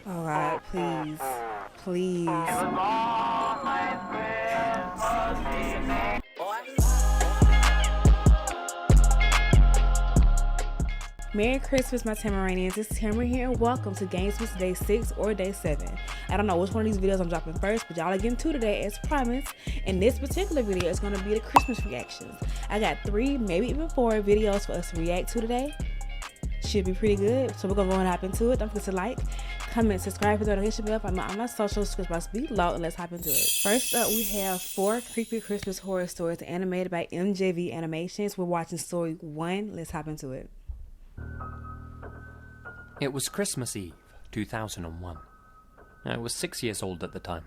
Oh God, please. Please. Merry Christmas, my Tamaranians. It's Tamara here, and welcome to Gamesmas Day 6 or Day 7. I don't know which one of these videos I'm dropping first, but y'all are getting two today as promised. And this particular video is going to be the Christmas reactions. I got 3, maybe even 4 videos for us to react to today. Should be pretty good, so we're going to go and hop into it. Don't forget to like, comment, subscribe, hit the notification bell on my socials below, and let's hop into it. First up, we have 4 creepy Christmas horror stories animated by MJV Animations. We're watching story 1. Let's hop into it. It was Christmas Eve, 2001. I was 6 years old at the time.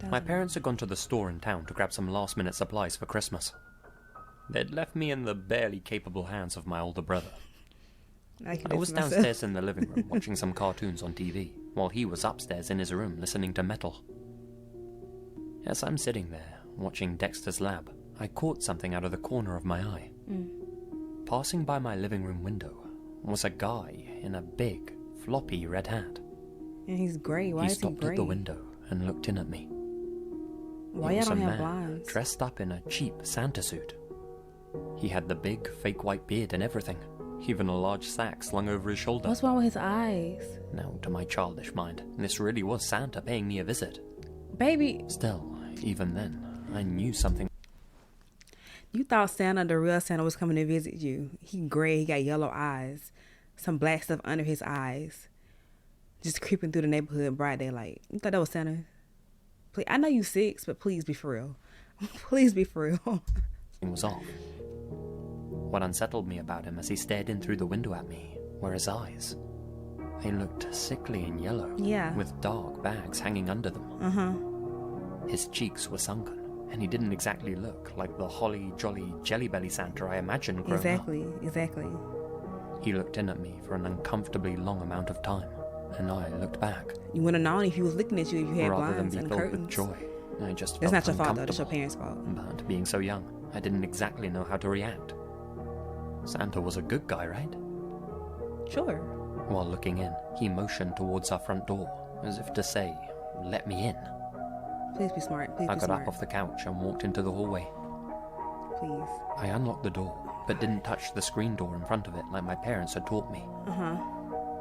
My parents had gone to the store in town to grab some last-minute supplies for Christmas. They'd left me in the barely capable hands of my older brother. I was downstairs in the living room watching some cartoons on TV, while he was upstairs in his room listening to metal. As I'm sitting there, watching Dexter's Lab, I caught something out of the corner of my eye. Passing by my living room window was a guy in a big, floppy red hat. And he's gray. Why is he gray? He stopped at the window and looked in at me. Why y'all don't have blinds? Dressed up in a cheap Santa suit. He had the big, fake white beard and everything, even a large sack slung over his shoulder. What's wrong with his eyes? Now, to my childish mind, this really was Santa paying me a visit. Baby. Still, even then, I knew something. You thought Santa, the real Santa, was coming to visit you. He gray, he got yellow eyes. Some black stuff under his eyes. Just creeping through the neighborhood in broad daylight. You thought that was Santa? Please, I know you 6, but please be for real. Please be for real. It was off. What unsettled me about him as he stared in through the window at me were his eyes. They looked sickly and yellow, with dark bags hanging under them. His cheeks were sunken, and he didn't exactly look like the holly jolly jelly belly Santa I imagined growing up. Exactly. He looked in at me for an uncomfortably long amount of time, and I looked back. You wouldn't have known if he was looking at you if you had Rather blinds than and be filled curtains. with joy, I just It's felt not your fault though, it's your uncomfortable. parents' fault. But being so young, I didn't exactly know how to react. Santa was a good guy, right? Sure. While looking in, he motioned towards our front door, as if to say, "Let me in." Please be smart. I got up off the couch and walked into the hallway. Please. I unlocked the door, but didn't touch the screen door in front of it like my parents had taught me.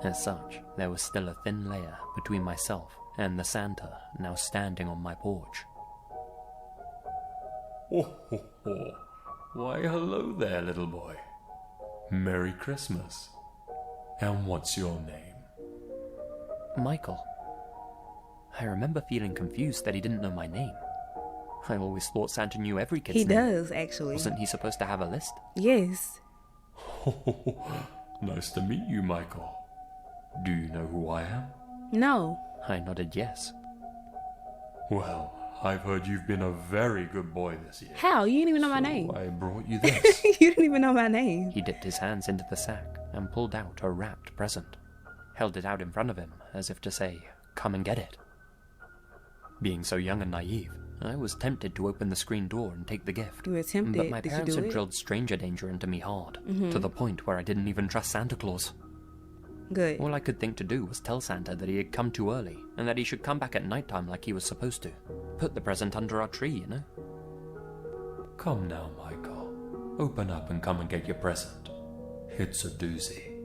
As such, there was still a thin layer between myself and the Santa now standing on my porch. Oh, ho, ho. Why, hello there, little boy. Merry Christmas. And what's your name? Michael. I remember feeling confused that he didn't know my name. I always thought Santa knew every kid's name. He does, actually. Wasn't he supposed to have a list? Yes. Nice to meet you, Michael. Do you know who I am? No. I nodded yes. Well, I've heard you've been a very good boy this year. How? You didn't even know my name. I brought you this. You didn't even know my name. He dipped his hands into the sack and pulled out a wrapped present. Held it out in front of him as if to say, "Come and get it." Being so young and naive, I was tempted to open the screen door and take the gift. You were tempted. But my Did parents you do had it? drilled stranger danger into me hard, to the point where I didn't even trust Santa Claus. Good. All I could think to do was tell Santa that he had come too early, and that he should come back at nighttime like he was supposed to. Put the present under our tree, you know? Come now, Michael. Open up and come and get your present. It's a doozy.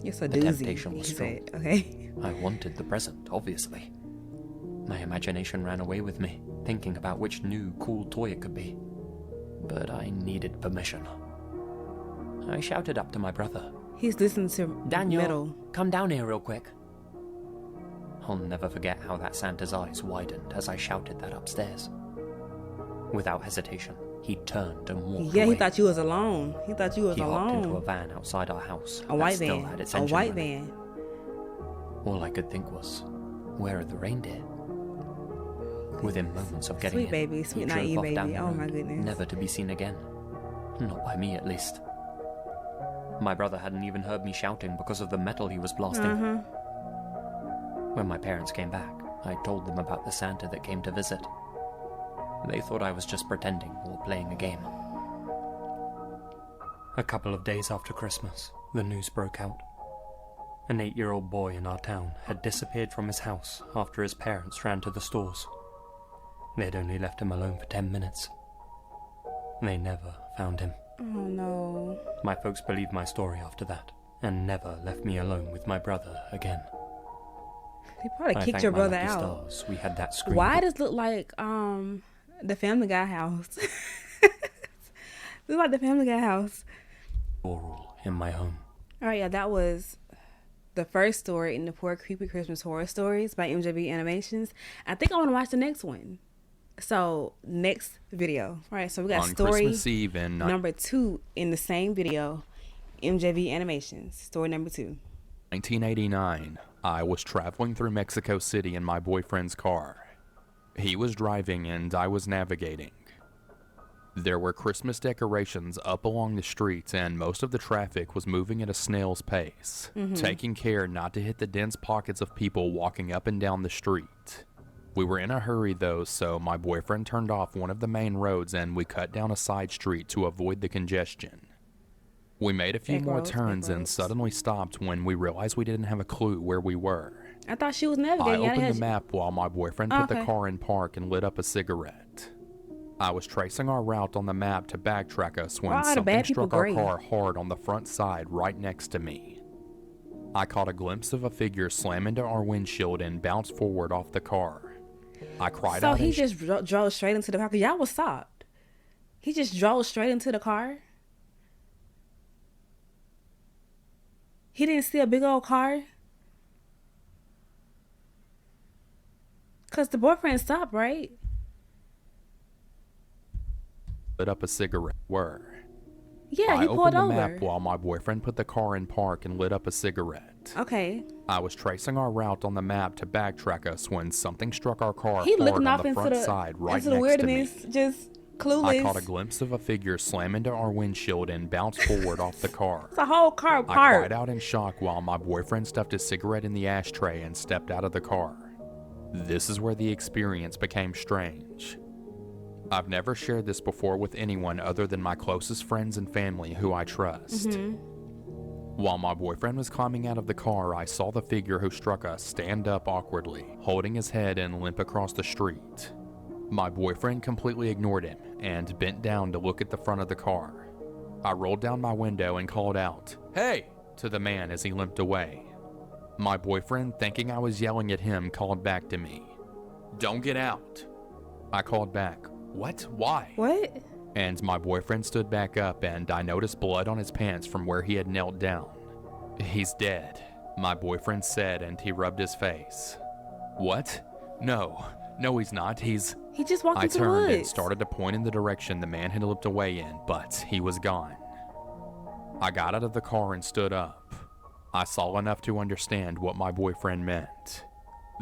It's a The doozy, temptation he was said. Okay. I wanted the present, obviously. My imagination ran away with me, thinking about which new, cool toy it could be. But I needed permission. I shouted up to my brother. He's listening to "Daniel, metal. come down here real quick." I'll never forget how that Santa's eyes widened as I shouted that upstairs. Without hesitation, he turned and walked away. He thought you was alone. He thought you was He alone. hopped into a van outside our house. A white still van. Had its A engine white running. van. All I could think was, where are the reindeer? Within moments of getting Sweet in, baby, sweet he drove naive off down baby. the Oh my road, goodness. never to be seen again. Not by me, at least. My brother hadn't even heard me shouting because of the metal he was blasting. When my parents came back, I told them about the Santa that came to visit. They thought I was just pretending or playing a game. A couple of days after Christmas, the news broke out. An 8-year-old boy in our town had disappeared from his house after his parents ran to the stores. They had only left him alone for 10 minutes. They never found him. Oh no. My folks believed my story after that, and never left me alone with my brother again. They probably I kicked thank your my brother lucky out. stars we had that screen. Why does it look like the Family Guy house? Look like the Family Guy house. Oral in my home. All right, yeah, that was the first story in the 4 Creepy Christmas Horror Stories by MJB Animations. I think I want to watch the next one. So, next video. All right, so we got On story Christmas Eve in number 2 in the same video. MJB Animations, story number 2. 1989, I was traveling through Mexico City in my boyfriend's car. He was driving and I was navigating. There were Christmas decorations up along the streets and most of the traffic was moving at a snail's pace, taking care not to hit the dense pockets of people walking up and down the street. We were in a hurry though, so my boyfriend turned off one of the main roads and we cut down a side street to avoid the congestion. We made a few more turns and suddenly stopped when we realized we didn't have a clue where we were. I thought she was I navigating. opened the map while my boyfriend put the Okay. car in park and lit up a cigarette. I was tracing our route on the map to backtrack us when Why are the something bad people struck our green? car hard on the front side right next to me. I caught a glimpse of a figure slam into our windshield and bounce forward off the car. I cried So out he in just drove straight into the car. 'Cause y'all was stopped. He just drove straight into the car. He didn't see a big old car. 'Cause the boyfriend stopped, right? lit up a cigarette. Yeah, I he opened pulled the over. map while my boyfriend put the car in park and lit up a cigarette. Okay. I was tracing our route on the map to backtrack us when something struck our car He hard looking on off the into front the side right into the next to me. weirdness, just clueless. I caught a glimpse of a figure slam into our windshield and bounce forward off the car. It's a whole car I parked. cried out in shock while my boyfriend stuffed his cigarette in the ashtray and stepped out of the car. This is where the experience became strange. I've never shared this before with anyone other than my closest friends and family who I trust. While my boyfriend was climbing out of the car, I saw the figure who struck us stand up awkwardly, holding his head and limp across the street. My boyfriend completely ignored him and bent down to look at the front of the car. I rolled down my window and called out, "Hey!" to the man as he limped away. My boyfriend, thinking I was yelling at him, called back to me, "Don't get out." I called back, "What? Why?" What? And my boyfriend stood back up and I noticed blood on his pants from where he had knelt down. "He's dead," my boyfriend said, and he rubbed his face. "What? No, he's not. He just walked I into the turned woods. and started to point in the direction the man had limped away in, but he was gone. I got out of the car and stood up. I saw enough to understand what my boyfriend meant.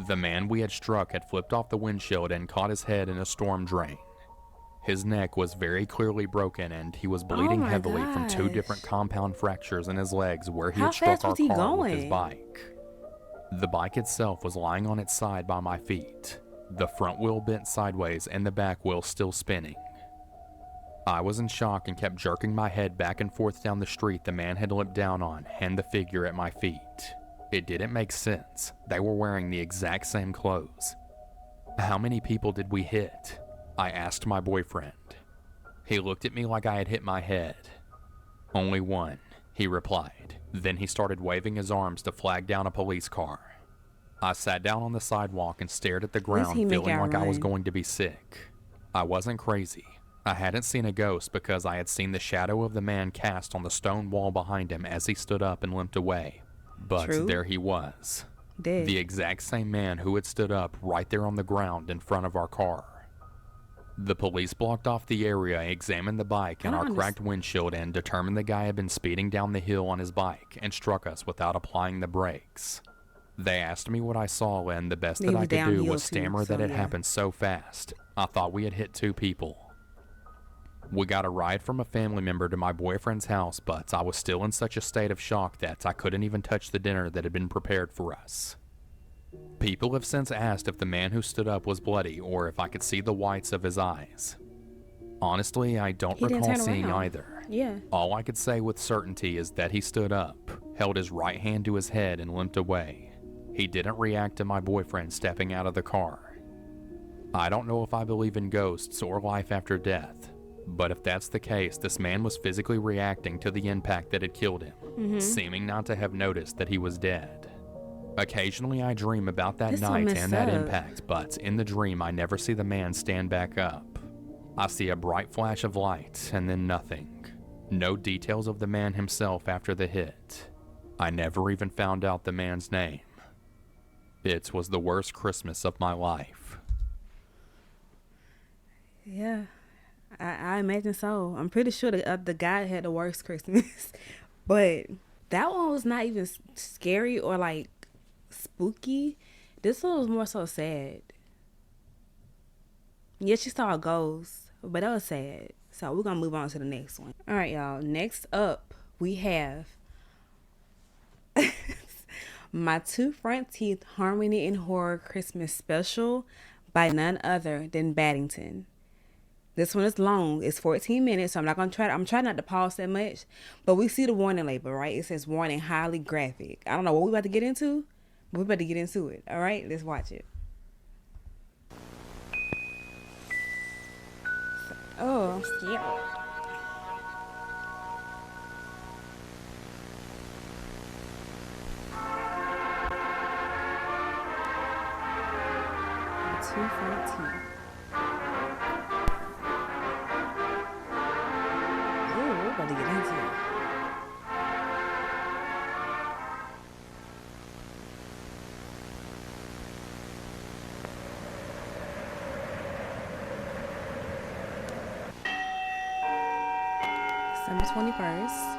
The man we had struck had flipped off the windshield and caught his head in a storm drain. His neck was very clearly broken and he was bleeding my heavily from 2 gosh. different compound fractures in his legs where he How had struck fast our was he car with his going? bike. The bike itself was lying on its side by my feet, the front wheel bent sideways and the back wheel still spinning. I was in shock and kept jerking my head back and forth down the street the man had limped down on and the figure at my feet. It didn't make sense. They were wearing the exact same clothes. How many people did we hit? I asked my boyfriend. He looked at me like I had hit my head. "Only one," he replied. Then he started waving his arms to flag down a police car. I sat down on the sidewalk and stared at the ground, he make feeling our like I was run? going to be sick. I wasn't crazy. I hadn't seen a ghost because I had seen the shadow of the man cast on the stone wall behind him as he stood up and limped away. But True. there he was. Dead. The exact same man who had stood up right there on the ground in front of our car. The police blocked off the area, examined the bike and I our don't cracked windshield, and determined the guy had been speeding down the hill on his bike and struck us without applying the brakes. They asked me what I saw, and the best He that was I could do downhill was too, stammer that so it yeah. happened so fast. I thought we had hit 2 people. We got a ride from a family member to my boyfriend's house, but I was still in such a state of shock that I couldn't even touch the dinner that had been prepared for us. People have since asked if the man who stood up was bloody or if I could see the whites of his eyes. Honestly, I don't He didn't recall turn seeing around. either. Yeah. All I could say with certainty is that he stood up. held his right hand to his head and limped away. He didn't react to my boyfriend stepping out of the car. I don't know if I believe in ghosts or life after death, but if that's the case, this man was physically reacting to the impact that had killed him, seeming not to have noticed that he was dead. Occasionally I dream about that night and that impact, but in the dream I never see the man stand back up. I see a bright flash of light and then nothing. No details of the man himself after the hit. I never even found out the man's name. It was the worst Christmas of my life. Yeah, I imagine so. I'm pretty sure the guy had the worst Christmas. But that one was not even scary or like spooky. This one was more so sad. Yeah, she saw a ghost, but that was sad. So we're gonna move on to the next one. All right, y'all. Next up, we have My Two Front Teeth Harmony and Horror Christmas Special by none other than Baddington. This one is long. It's 14 minutes, so I'm trying not to pause that much. But we see the warning label, right? It says warning, highly graphic. I don't know what we're about to get into, but we're about to get into it. All right, let's watch it. Oh, I'm scared. Two front teeth. Ooh, we're about to get into it. December 21st.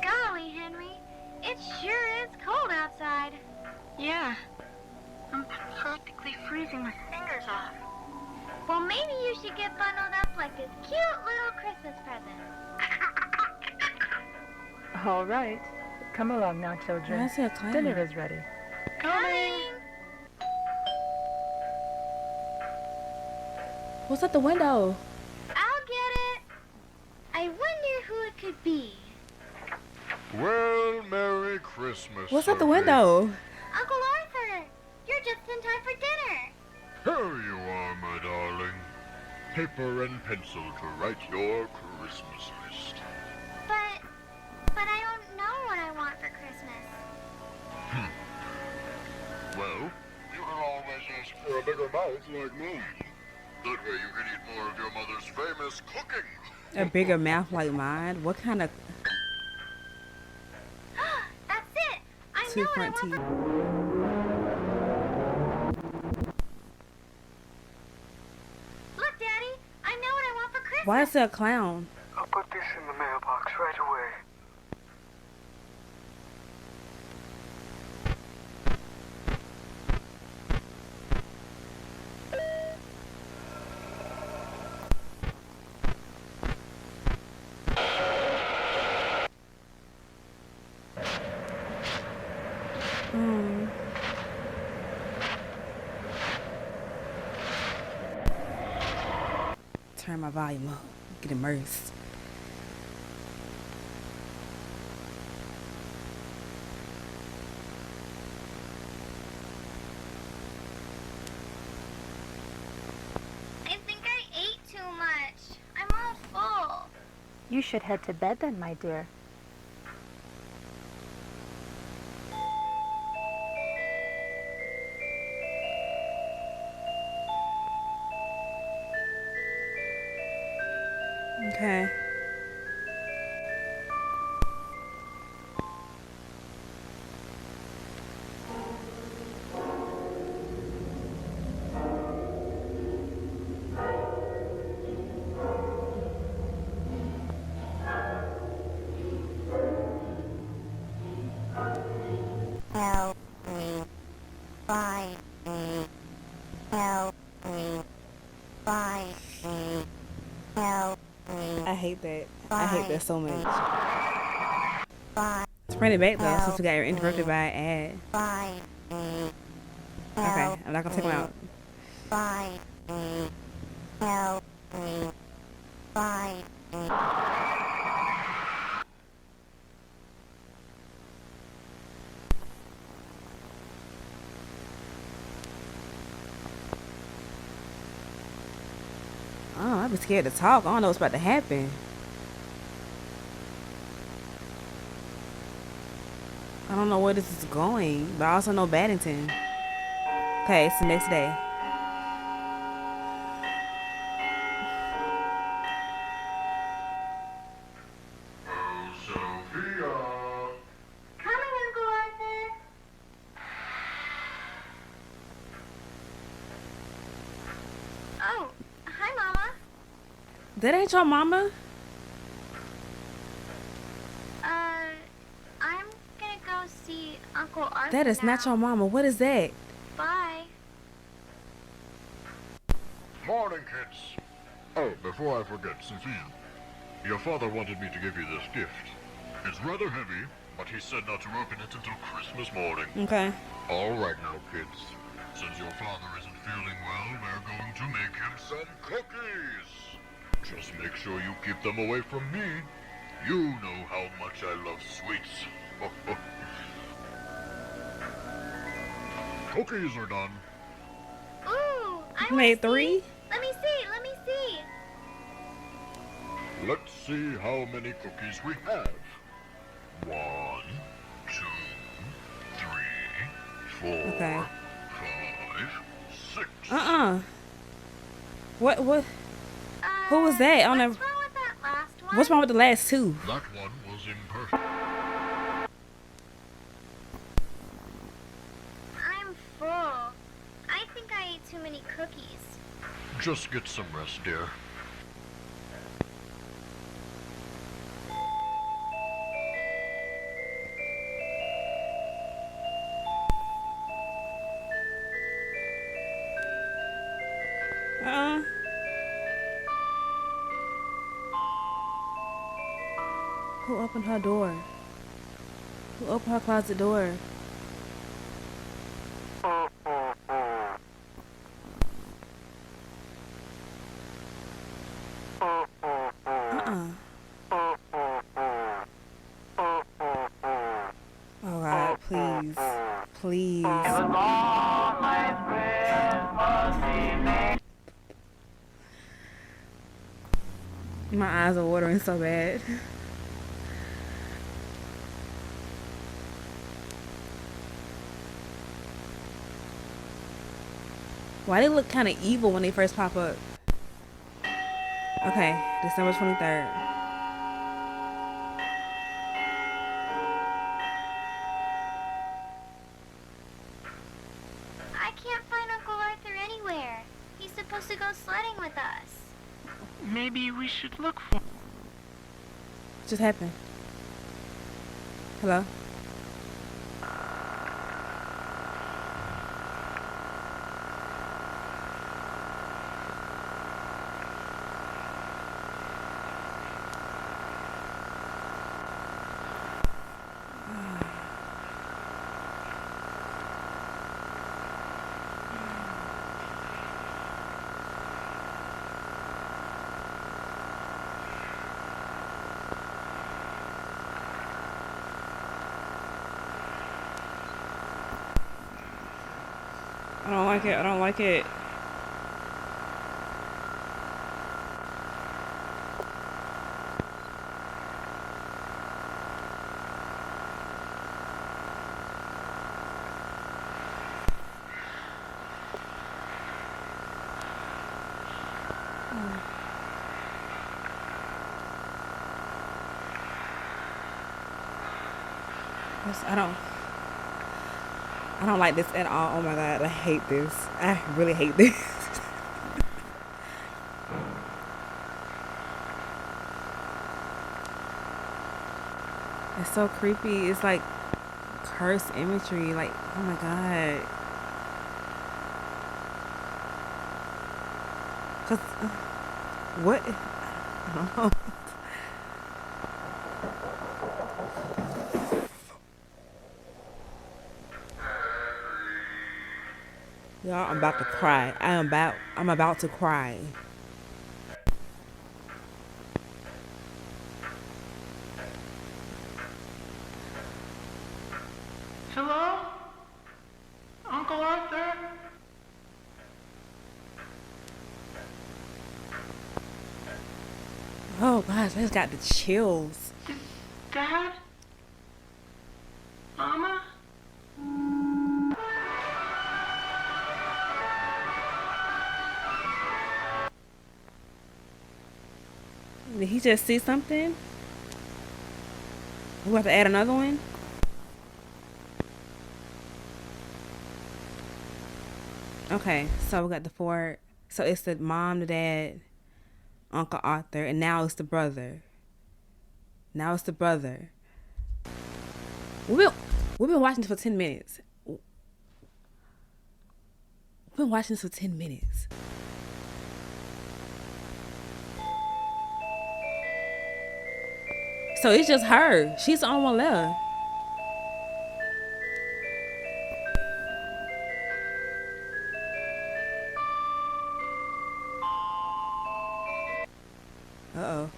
Golly, Henry, it sure is cold outside. Yeah, I'm practically freezing my fingers off. Well, maybe you should get bundled up like this cute little Christmas present. All right, come along now, Why children. is there a clown? Dinner is ready. Coming! What's at the window? I'll get it. I wonder who it could be. Well, Merry Christmas. What's at the Sophie. window? Uncle Arthur, you're just in time for dinner. Here you are, my darling. Paper and pencil to write your Christmas list. But I don't know what I want for Christmas. Well, you can always ask for a bigger mouth like mine. That way you can eat more of your mother's famous cooking. A bigger mouth like mine? What kind of That's it. I two know what I front want teeth? Look, Daddy, I know what I want for Christmas. Why is there a clown? I'll put this in the mailbox right away. Turn my volume up. Get immersed. I think I ate too much. I'm all full. You should head to bed then, my dear. Okay. Help me. Find me. Help me. Find me. Help me. I hate that. I hate that so much. Find Let's bring it back though, since we got interrupted by an Find me. ad. Okay, I'm not gonna take them out. Find me. Help Bye. Oh, I'd be scared to talk. I don't know what's about to happen. I don't know where this is going, but I also know Baddington. Okay, it's the next day. Oh, Sophia. Coming, Uncle Arthur. Oh, hi, Mama. That ain't your mama? I'm gonna go see Uncle Arthur. That is not your mama. What is that? Bye. Morning, kids. Oh, before I forget, Sophia. Your father wanted me to give you this gift. It's rather heavy, but he said not to open it until Christmas morning. Okay. All right now, kids. Since your father isn't feeling well, we're going to make him some cookies. Just make sure you keep them away from me. You know how much I love sweets. Cookies are done. Ooh, I You made wanna 3? see. Let me see. Let me see. Let's see how many cookies we have. 1, 2, 3, 4, Okay. 5, 6. What? Who was that? I don't know. What's wrong with that last one? What's wrong with the last 2? That one was imperfect. I'm full. I think I ate too many cookies. Just get some rest, dear. Who opened her door? Who opened her closet door? Oh God, please. Please. My eyes are watering so bad. Why they look kind of evil when they first pop up? Okay, December 23rd. I can't find Uncle Arthur anywhere. He's supposed to go sledding with us. Maybe we should look for. What just happened? Hello? I don't like it. I don't like it. I don't like this at all. Oh my God, I hate this. I really hate this. It's so creepy. It's like cursed imagery. Like, oh my God. Cause what? I don't know. Y'all, I'm about to cry. I'm about to cry. gosh, I just got the chills. Dad? Mama? Did he just see something? We have to add another one? Okay, so we got the four. So it's the mom, the dad, Uncle Arthur, and now it's the brother. Now it's the brother. We've been watching this for 10 minutes. We've been watching this for 10 minutes. So it's just her. She's the only one left. Uh-oh.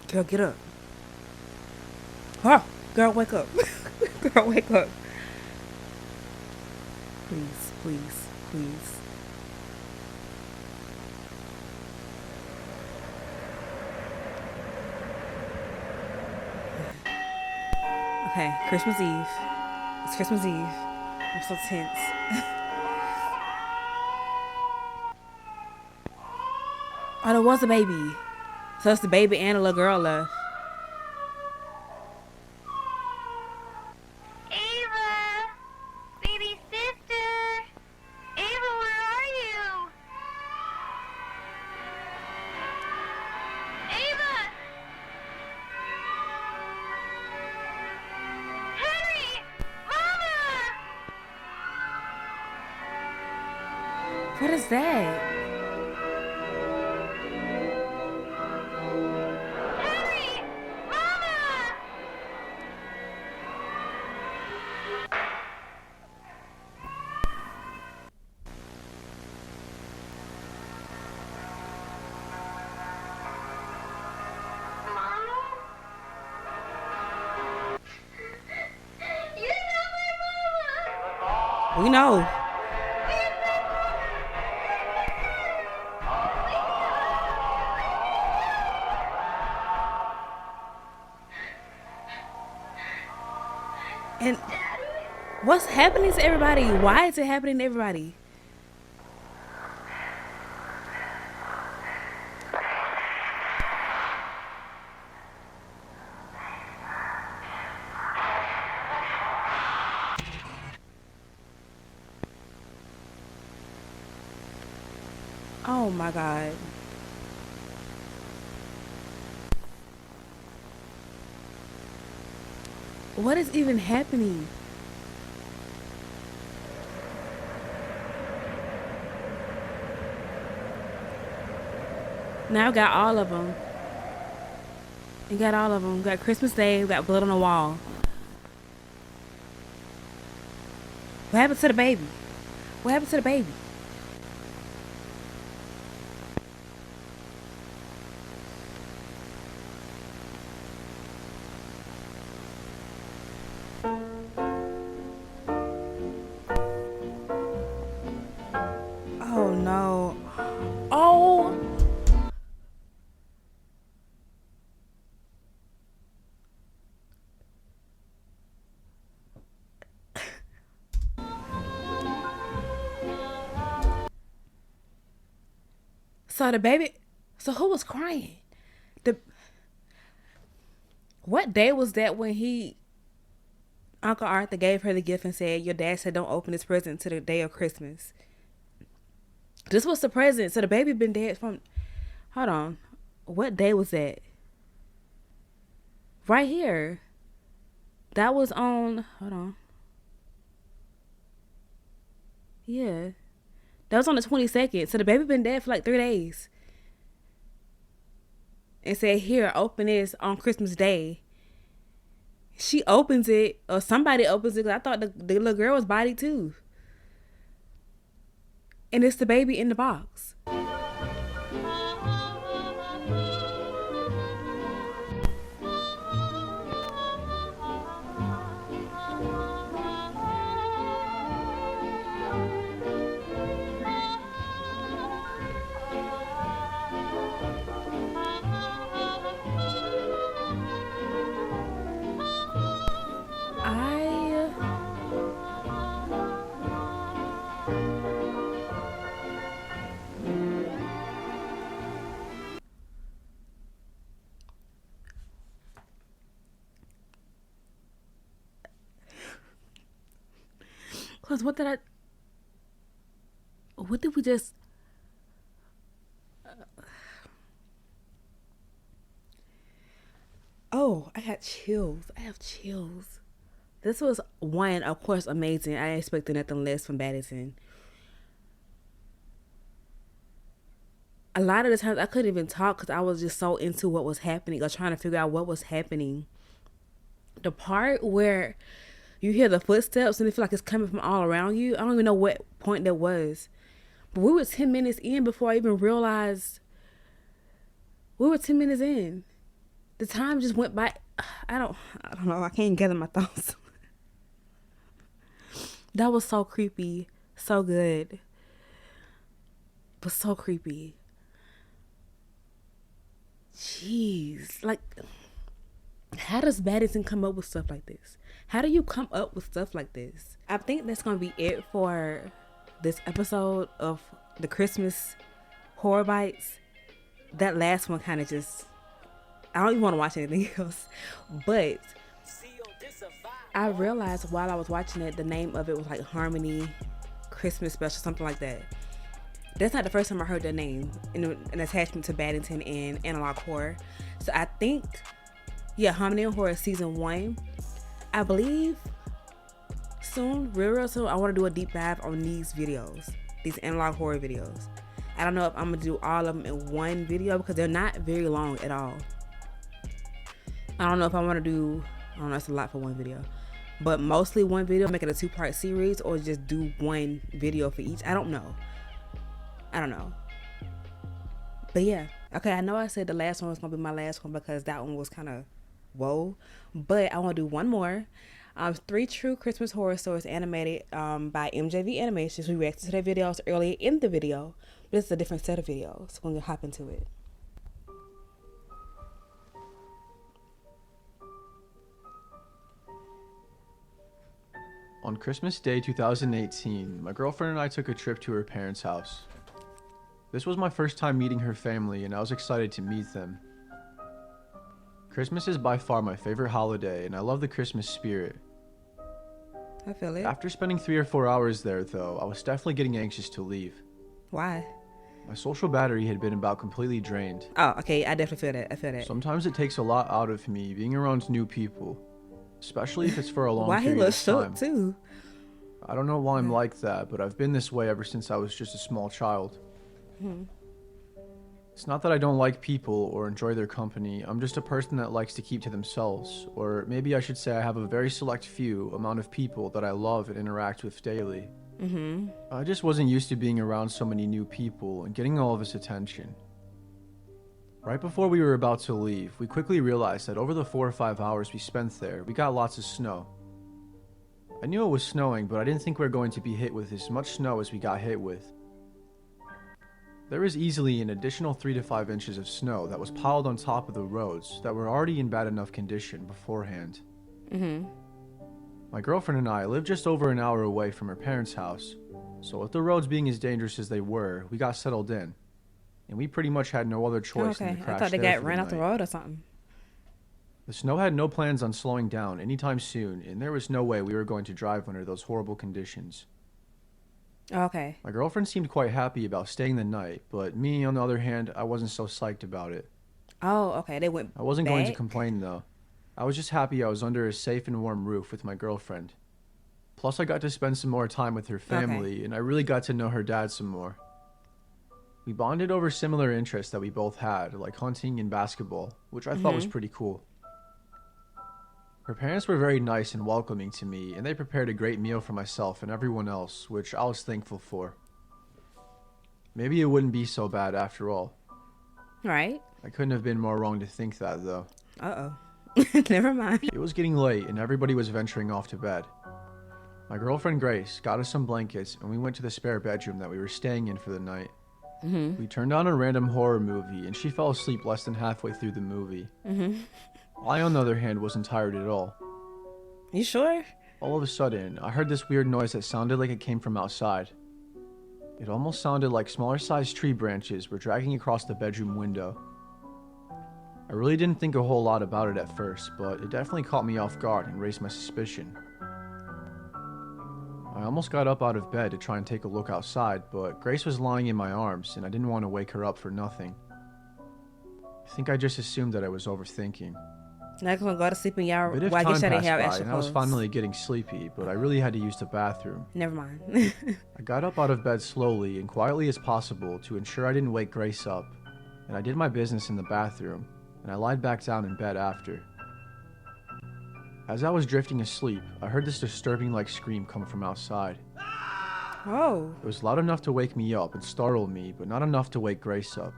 Girl, get up. Oh, girl, wake up. Girl, wake up. Please, please, please. Okay, Christmas Eve. It's Christmas Eve. I'm so tense. Oh, there was a baby. So it's the baby and a little girl left. Ava! Baby sister! Ava, where are you? Ava! Henry! Mama! What is that? Henry! Mama! Mama? You're not my mama! We know. And what's happening to everybody? Why is it happening to everybody? Oh my God. What is even happening? Now I got all of them. You got all of them. We got Christmas Day. We got blood on the wall. What happened to the baby? What happened to the baby? Oh no. Oh. So the baby, so who was crying? What day was that when Uncle Arthur gave her the gift and said, your dad said don't open this present until the day of Christmas? This was the present. So the baby been dead from, hold on. What day was that? Right here. That was on, hold on. Yeah. That was on the 22nd. So the baby been dead for like 3 days. And said, here, open this on Christmas Day. She opens it, or somebody opens it, 'cause I thought the little girl was body too. And it's the baby in the box. Cause what did we just? Oh, I got chills. I have chills. This was one, of course, amazing. I expected nothing less from Baddington. A lot of the times I couldn't even talk because I was just so into what was happening or trying to figure out what was happening. The part where you hear the footsteps and it feel like it's coming from all around you, I don't even know what point that was. But we were 10 minutes in before I even realized we were 10 minutes in. The time just went by. I don't know. I can't gather my thoughts. That was so creepy. So good. But so creepy. Jeez. Like, how does Baddington come up with stuff like this? How do you come up with stuff like this? I think that's going to be it for this episode of the Christmas horror bites. That last one kind of just, I don't even want to watch anything else. But I realized while I was watching it, the name of it was like Harmony Christmas Special, something like that. That's not the first time I heard that name in an attachment to Baddington and Analog Horror. So I think, yeah, Harmony and Horror Season 1. I believe soon, real soon, I want to do a deep dive on these videos, these Analog Horror videos. I don't know if I'm going to do all of them in one video because they're not very long at all. I don't know if I want to do, I don't know, that's a lot for one video. But mostly one video, make it a 2-part series, or just do one video for each. I don't know. But yeah. Okay, I know I said the last one was going to be my last one because that one was kind of whoa. But I want to do one more. 3 True Christmas Horror Stories animated by MJV Animations. We reacted to their videos earlier in the video. But it's a different set of videos. We're going to hop into it. On Christmas Day 2018, my girlfriend and I took a trip to her parents' house. This was my first time meeting her family, and I was excited to meet them. Christmas is by far my favorite holiday, and I love the Christmas spirit. I feel it. After spending 3 or 4 hours there, though, I was definitely getting anxious to leave. Why? My social battery had been about completely drained. Oh, okay. I definitely feel that. Sometimes it takes a lot out of me being around new people, especially if it's for a long why period he looks of time. shook too? I don't know why I'm like that, but I've been this way ever since I was just a small child. It's not that I don't like people or enjoy their company. I'm just a person that likes to keep to themselves, or maybe I should say I have a very select few amount of people that I love and interact with daily. I just wasn't used to being around so many new people and getting all of this attention. Right before we were about to leave, we quickly realized that over the 4 or 5 hours we spent there, we got lots of snow. I knew it was snowing, but I didn't think we were going to be hit with as much snow as we got hit with. There was easily an additional 3 to 5 inches of snow that was piled on top of the roads that were already in bad enough condition beforehand. My girlfriend and I lived just over an hour away from her parents' house, so with the roads being as dangerous as they were, we got settled in. And we pretty much had no other choice than to crash there. I thought they got ran off the road or something. The snow had no plans on slowing down anytime soon, and there was no way we were going to drive under those horrible conditions. Okay. My girlfriend seemed quite happy about staying the night, but me, on the other hand, I wasn't so psyched about it. Oh, okay. They went I wasn't going to complain, though. I was just happy I was under a safe and warm roof with my girlfriend. Plus, I got to spend some more time with her family, and I really got to know her dad some more. We bonded over similar interests that we both had, like hunting and basketball, which I thought was pretty cool. Her parents were very nice and welcoming to me, and they prepared a great meal for myself and everyone else, which I was thankful for. Maybe it wouldn't be so bad after all. Right. I couldn't have been more wrong to think that, though. Uh-oh. Never mind. It was getting late, and everybody was venturing off to bed. My girlfriend Grace got us some blankets, and we went to the spare bedroom that we were staying in for the night. We turned on a random horror movie, and she fell asleep less than halfway through the movie. I, on the other hand, wasn't tired at all. You sure? All of a sudden, I heard this weird noise that sounded like it came from outside. It almost sounded like smaller-sized tree branches were dragging across the bedroom window. I really didn't think a whole lot about it at first, but it definitely caught me off guard and raised my suspicion. I I almost got up out of bed to try and take a look outside, but Grace was lying in my arms and I didn't want to wake her up for nothing. I think I just assumed that I was overthinking. Not gonna go to sleep in y'all. A bit of Well, I time guess I didn't passed have by, extra and I was clothes. finally getting sleepy, but I really had to use the bathroom. Never mind. I got up out of bed slowly and quietly as possible to ensure I didn't wake Grace up, and I did my business in the bathroom, and I lied back down in bed after. As I was drifting asleep, I heard this disturbing-like scream come from outside. Oh. It was loud enough to wake me up and startle me, but not enough to wake Grace up.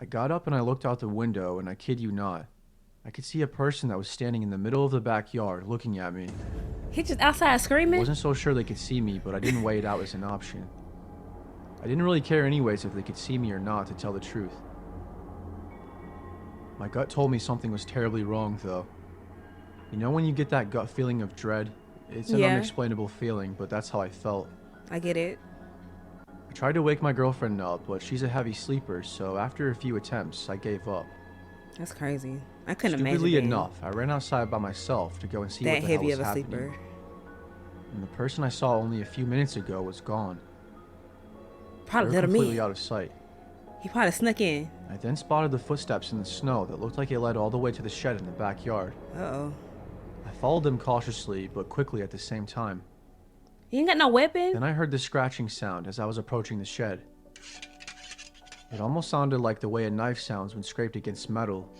I got up and I looked out the window, and I kid you not, I could see a person that was standing in the middle of the backyard looking at me. He just outside I screaming? wasn't so sure they could see me, but I didn't weigh it out as an option. I didn't really care anyways if they could see me or not, to tell the truth. My gut told me something was terribly wrong, though. You know when you get that gut feeling of dread? It's an unexplainable feeling, but that's how I felt. I get it. I tried to wake my girlfriend up, but she's a heavy sleeper, so after a few attempts, I gave up. That's crazy. I couldn't imagine Stupidly being enough, I ran outside by myself to go and see that what the hell heavy was of a happening. sleeper. And the person I saw only a few minutes ago was gone. Probably They let were him completely in. out of sight. He probably snuck in. I then spotted the footsteps in the snow that looked like it led all the way to the shed in the backyard. Uh-oh. I followed them cautiously, but quickly at the same time. You ain't got no weapon? Then I heard the scratching sound as I was approaching the shed. It almost sounded like the way a knife sounds when scraped against metal.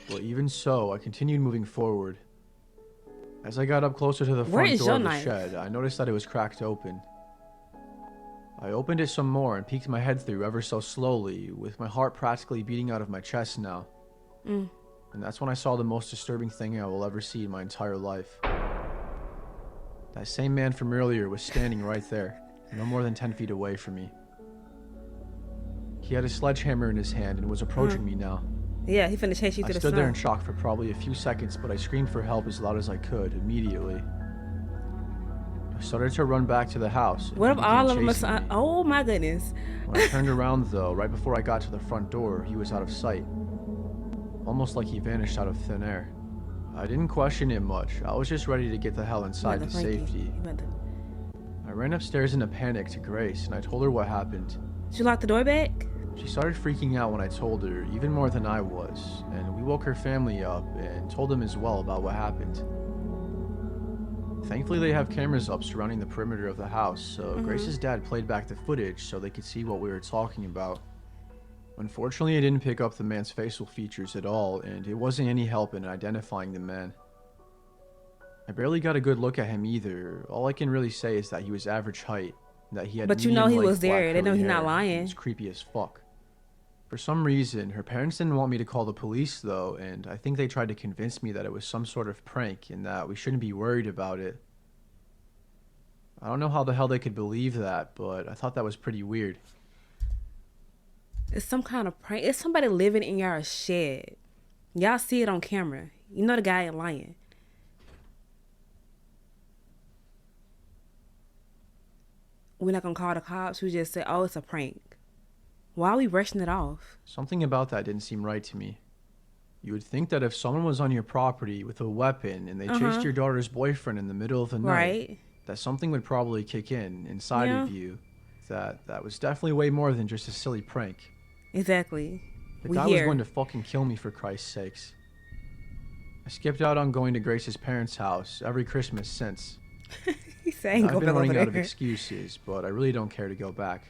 But even so, I continued moving forward. As I got up closer to the Where front is door your of the knife? shed, I noticed that it was cracked open. I opened it some more and peeked my head through ever so slowly, with my heart practically beating out of my chest now. And that's when I saw the most disturbing thing I will ever see in my entire life. That same man from earlier was standing right there, no more than 10 feet away from me. He had a sledgehammer in his hand and was approaching me now. Yeah, he finna chase you I through the stood there snow. in shock for probably a few seconds, but I screamed for help as loud as I could immediately. I started to run back to the house. and What he if began all of them chasing are... me. Oh my goodness. When I turned around though, right before I got to the front door, he was out of sight. Almost like he vanished out of thin air. I didn't question it much. I was just ready to get the hell inside to safety. I ran upstairs in a panic to Grace, and I told her what happened. Did you lock the door back? She started freaking out when I told her, even more than I was, and we woke her family up and told them as well about what happened. Thankfully, they have cameras up surrounding the perimeter of the house, so Grace's dad played back the footage so they could see what we were talking about. Unfortunately, I didn't pick up the man's facial features at all, and it wasn't any help in identifying the man. I barely got a good look at him either. All I can really say is that he was average height, and that he had But you know he medium-length was there. black They know curly he's not hair, and lying. He was creepy as fuck. For some reason, her parents didn't want me to call the police though, and I think they tried to convince me that it was some sort of prank and that we shouldn't be worried about it. I don't know how the hell they could believe that, but I thought that was pretty weird. It's some kind of prank. It's somebody living in your shed. Y'all see it on camera. You know the guy ain't lying. We're not gonna call the cops. We just say, oh, it's a prank. Why are we brushing it off? Something about that didn't seem right to me. You would think that if someone was on your property with a weapon and they chased your daughter's boyfriend in the middle of the night, Right. that something would probably kick in inside of you. That was definitely way more than just a silly prank. Exactly. The We guy was here. going to fucking kill me, for Christ's sakes. I skipped out on going to Grace's parents' house every Christmas since. He's saying I've go been back over running out of there. excuses, but I really don't care to go back.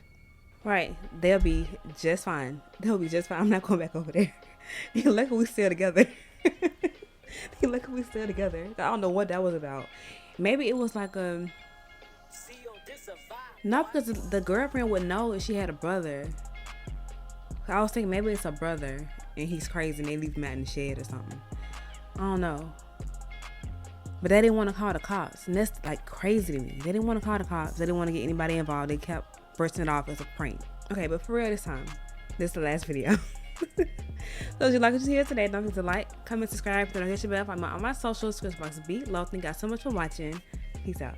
Right. They'll be just fine. They'll be just fine. I'm not going back over there. You lucky we still together. You lucky we still together. I don't know what that was about. Maybe it was like not because the girlfriend would know if she had a brother. I was thinking maybe it's a brother and he's crazy and they leave him out in the shed or something. I don't know. But they didn't want to call the cops. And that's like crazy to me. They didn't want to call the cops. They didn't want to get anybody involved. They kept bursting it off as a prank. Okay, but for real this time. This is the last video. So if you like what you hear today, don't forget to like, comment, subscribe, then hit your bell. I'm on my socials, description box below. Thank you guys so much for watching. Peace out.